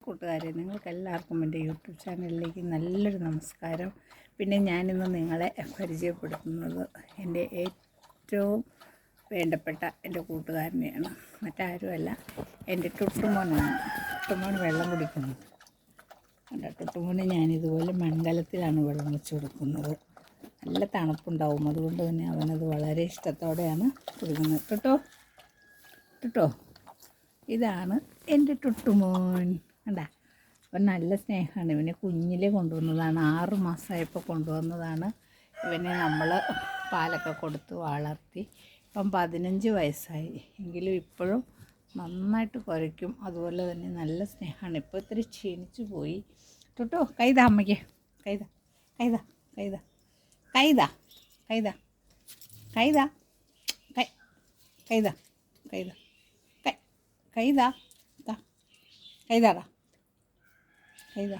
കൂട്ടുകാരെ, നിങ്ങൾക്കെല്ലാവർക്കും എൻ്റെ യൂട്യൂബ് ചാനലിലേക്ക് നല്ലൊരു നമസ്കാരം. പിന്നെ ഞാനിന്ന് നിങ്ങളെ പരിചയപ്പെടുത്തുന്നത് എൻ്റെ ഏറ്റവും വേണ്ടപ്പെട്ട എൻ്റെ കൂട്ടുകാരനെയാണ്. മറ്റാരുമല്ല, എൻ്റെ ടുട്ടുമോനാണ്. ടുട്ടുമോൻ വെള്ളം കുടിക്കുന്നത് കണ്ടോ. ടുട്ടുമോന് ഞാനിതുപോലെ മൺകലത്തിലാണ് വെള്ളം വെച്ച് കൊടുക്കുന്നത്. നല്ല തണുപ്പുണ്ടാവും, അതുകൊണ്ട് തന്നെ അവനത് വളരെ ഇഷ്ടത്തോടെയാണ് കുടിക്കുന്നത്. ടുട്ടോ, ഇതാണ് എൻ്റെ ടുട്ടുമോൻ. കണ്ടാ, അവൻ നല്ല സ്നേഹമാണ്. ഇവനെ കുഞ്ഞിലേ കൊണ്ടുവന്നതാണ്, 6 മാസമായപ്പോൾ കൊണ്ടുവന്നതാണ്. ഇവനെ നമ്മൾ പാലൊക്കെ കൊടുത്ത് വളർത്തി. ഇപ്പം 15 വയസ്സായി. എങ്കിലും ഇപ്പോഴും നന്നായിട്ട് കുരയ്ക്കും. അതുപോലെ തന്നെ നല്ല സ്നേഹമാണ്. ഇപ്പോൾ ഇത്തിരി ക്ഷീണിച്ചു പോയി. ടുട്ടോ, കൈതാ അമ്മയ്ക്ക്, കൈതാ കൈതാ കൈതാ കൈതാ കൈതാ കൈതാ കൈതാ കൈതാ കൈതാ കൈതാടാ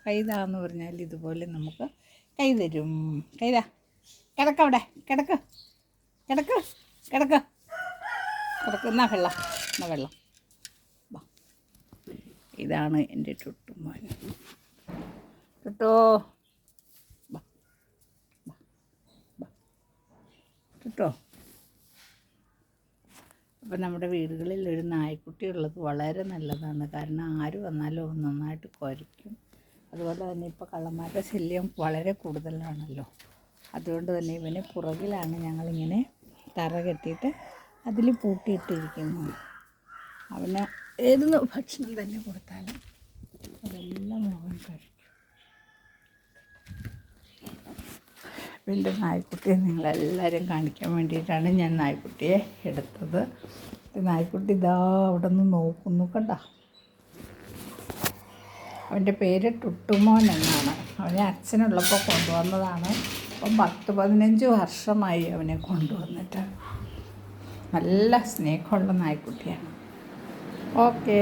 കൈതാ എന്ന് പറഞ്ഞാൽ ഇതുപോലെ നമുക്ക് കൈ തരും. കൈതാ, കിടക്കവിടെ, കിടക്ക് കിടക്ക് കിടക്ക് കിടക്ക്. എന്നാ വെള്ളം വാ. ഇതാണ് എൻ്റെ ടുട്ടുമോൻ. ടുട്ടോ, ടുട്ടോ. അപ്പം നമ്മുടെ വീടുകളിൽ ഒരു നായ്ക്കുട്ടി ഉള്ളത് വളരെ നല്ലതാണ്. കാരണം ആര് വന്നാലും നന്നായിട്ട് കുരയ്ക്കും. അതുപോലെ തന്നെ ഇപ്പോൾ കള്ളന്മാരുടെ ശല്യം വളരെ കൂടുതലാണല്ലോ. അതുകൊണ്ട് തന്നെ ഇവന് പുറകിലാണ് ഞങ്ങളിങ്ങനെ തറ കെട്ടിയിട്ട് അതിൽ പൂട്ടിയിട്ടിരിക്കുന്നു. അവന് ഏത് ഭക്ഷണം തന്നെ കൊടുത്താലും അതെല്ലാം അവൻ കഴിക്കും. എൻ്റെ നായ്ക്കുട്ടിയെ നിങ്ങളെല്ലാവരും കാണിക്കാൻ വേണ്ടിയിട്ടാണ് ഞാൻ നായ്ക്കുട്ടിയെ എടുത്തത്. നായ്ക്കുട്ടി ഇതാ അവിടെ നിന്ന് നോക്കുന്നു, കണ്ട. അവൻ്റെ പേര് ടുട്ടുമോൻ എന്നാണ്. അവനെ അച്ഛനുള്ളപ്പോൾ കൊണ്ടുവന്നതാണ്. അപ്പം 10-15 വർഷമായി അവനെ കൊണ്ടുവന്നിട്ട്. നല്ല സ്നേഹമുള്ള നായ്ക്കുട്ടിയാണ്. ഓക്കേ.